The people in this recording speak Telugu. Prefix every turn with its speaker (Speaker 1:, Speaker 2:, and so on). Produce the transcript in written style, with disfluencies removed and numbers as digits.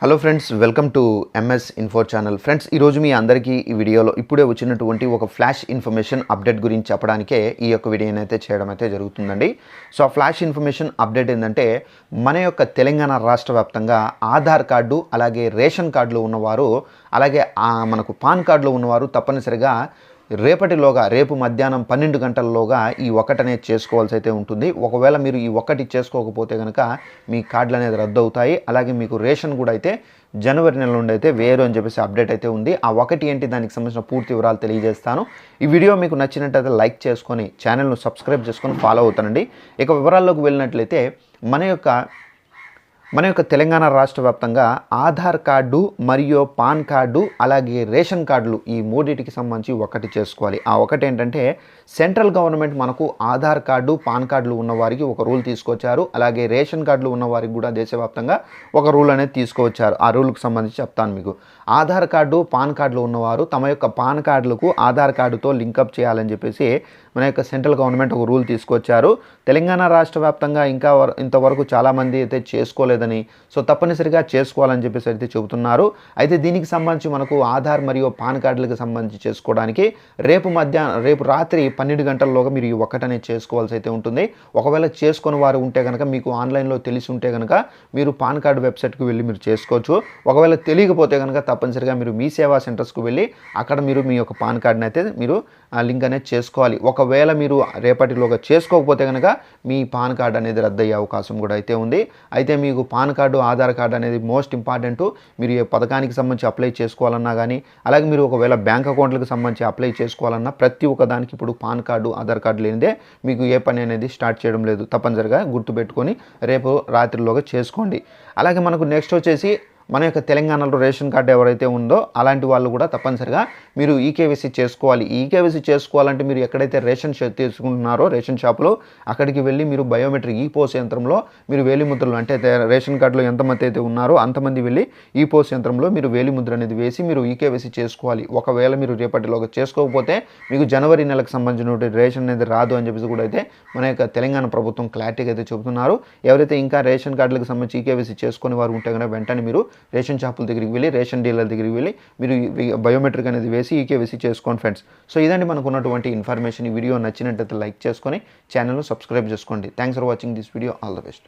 Speaker 1: Hello friends, welcome to MS info channel. Friends, ఈరోజు మీ అందరికీ ఈ వీడియోలో ఇప్పుడే వచ్చినటువంటి ఒక ఫ్లాష్ ఇన్ఫర్మేషన్ అప్డేట్ గురించి చెప్పడానికే ఈ యొక్క వీడియోని అయితే చేయడం అయితే జరుగుతుందండి. సో ఆ ఫ్లాష్ ఇన్ఫర్మేషన్ అప్డేట్ ఏంటంటే, మన యొక్క తెలంగాణ రాష్ట్ర వ్యాప్తంగా ఆధార్ కార్డు అలాగే రేషన్ కార్డులు ఉన్నవారు, అలాగే మనకు పాన్ కార్డులు ఉన్నవారు తప్పనిసరిగా రేపు మధ్యాహ్నం 12 గంటల్లోగా ఈ ఒక్కటనేది చేసుకోవాల్సి అయితే ఉంటుంది. ఒకవేళ మీరు ఈ ఒక్కటి చేసుకోకపోతే కనుక మీ కార్డులు అనేది రద్దు అవుతాయి. అలాగే మీకు రేషన్ కూడా అయితే జనవరి నెల నుండి అయితే వేరు అని చెప్పేసి అప్డేట్ అయితే ఉంది. ఆ ఒకటి ఏంటి, దానికి సంబంధించిన పూర్తి వివరాలు తెలియజేస్తాను. ఈ వీడియో మీకు నచ్చినట్టయితే లైక్ చేసుకొని ఛానల్ను సబ్స్క్రైబ్ చేసుకొని ఫాలో అవుతానండి. ఇక వివరాల్లోకి వెళ్ళినట్లయితే మన యొక్క తెలంగాణ రాష్ట్ర వ్యాప్తంగా ఆధార్ కార్డు మరియు పాన్ కార్డు అలాగే రేషన్ కార్డులు ఈ మూడింటికి సంబంధించి ఒకటి చేసుకోవాలి. ఆ ఒకటి ఏంటంటే, సెంట్రల్ గవర్నమెంట్ మనకు ఆధార్ కార్డు పాన్ కార్డులు ఉన్నవారికి ఒక రూల్ తీసుకొచ్చారు. అలాగే రేషన్ కార్డులు ఉన్నవారికి కూడా దేశవ్యాప్తంగా ఒక రూల్ అనేది తీసుకువచ్చారు. ఆ రూల్కి సంబంధించి చెప్తాను మీకు. ఆధార్ కార్డు పాన్ కార్డులు ఉన్నవారు తమ యొక్క పాన్ కార్డులకు ఆధార్ కార్డుతో లింకప్ చేయాలని చెప్పేసి మన యొక్క సెంట్రల్ గవర్నమెంట్ ఒక రూల్ తీసుకొచ్చారు. తెలంగాణ రాష్ట్ర వ్యాప్తంగా ఇంతవరకు చాలామంది అయితే చేసుకోలేదని, సో తప్పనిసరిగా చేసుకోవాలని చెప్పేసి అయితే చెబుతున్నారు. అయితే దీనికి సంబంధించి మనకు ఆధార్ మరియు పాన్ కార్డులకు సంబంధించి చేసుకోవడానికి రేపు రాత్రి 12 గంటల్లోగా మీరు ఈ ఒక్కటనే చేసుకోవాల్సి అయితే ఉంటుంది. ఒకవేళ చేసుకుని వారు ఉంటే కనుక, మీకు ఆన్లైన్లో తెలిసి ఉంటే కనుక మీరు పాన్ కార్డు వెబ్సైట్కి వెళ్ళి మీరు చేసుకోవచ్చు. ఒకవేళ తెలియకపోతే కనుక తప్పనిసరిగా మీరు మీ సేవా సెంటర్స్కి వెళ్ళి అక్కడ మీరు మీ యొక్క పాన్ కార్డుని అయితే మీరు లింక్ అనేది చేసుకోవాలి. ఒకవేళ మీరు రేపటిలోగా చేసుకోకపోతే కనుక మీ పాన్ కార్డు అనేది రద్దయ్యే అవకాశం కూడా అయితే ఉంది. అయితే మీకు పాన్ కార్డు ఆధార్ కార్డు అనేది మోస్ట్ ఇంపార్టెంట్. మీరు ఏ పథకానికి సంబంధించి అప్లై చేసుకోవాలన్నా కానీ, అలాగే మీరు ఒకవేళ బ్యాంక్ అకౌంట్లకు సంబంధించి అప్లై చేసుకోవాలన్నా ప్రతి ఒక్క దానికి ఇప్పుడు పాన్ కార్డు ఆధార్ కార్డు లేనిదే మీకు ఏ పని అనేది స్టార్ట్ చేయడం లేదు. తప్పనిసరిగా గుర్తుపెట్టుకొని రేపు రాత్రిలోగా చేసుకోండి. అలాగే మనకు నెక్స్ట్ వచ్చేసి మన యొక్క తెలంగాణలో రేషన్ కార్డు ఎవరైతే ఉందో అలాంటి వాళ్ళు కూడా తప్పనిసరిగా మీరు ఈకేవైసీ చేసుకోవాలి. ఈకేవైసీ చేసుకోవాలంటే మీరు ఎక్కడైతే రేషన్ తీసుకుంటున్నారో రేషన్ షాపులో అక్కడికి వెళ్ళి మీరు బయోమెట్రిక్ ఈపోస్ యంత్రంలో మీరు వేలిముద్రలు, అంటే రేషన్ కార్డులో ఎంతమంది అయితే ఉన్నారో అంతమంది వెళ్ళి ఈపోస్ యంత్రంలో మీరు వేలిముద్ర అనేది వేసి మీరు ఈకేవైసీ చేసుకోవాలి. ఒకవేళ మీరు రేపటిలోగా చేసుకోకపోతే మీకు జనవరి నెలకు సంబంధించిన రేషన్ అనేది రాదు అని చెప్పేసి కూడా అయితే మన యొక్క తెలంగాణ ప్రభుత్వం క్లారిటీగా అయితే చెబుతున్నారు. ఎవరైతే ఇంకా రేషన్ కార్డులకు సంబంధించి ఈకేవైసీ చేసుకునే వారు ఉంటే కనుక వెంటనే మీరు రేషన్ షాపుల దగ్గరికి వెళ్ళి, రేషన్ డీలర్ దగ్గరికి వెళ్ళి మీరు బయోమెట్రిక్ అనేది వేసి ఈకేవైసీ చేసుకోండి ఫ్రెండ్స్. సో ఇదండి మనకు ఉన్నటువంటి ఇన్ఫర్మేషన్. ఈ వీడియో నచ్చినట్లయితే లైక్ చేసుకొని ఛానల్ను సబ్స్క్రైబ్ చేసుకోండి. Thanks for watching this video. All the best.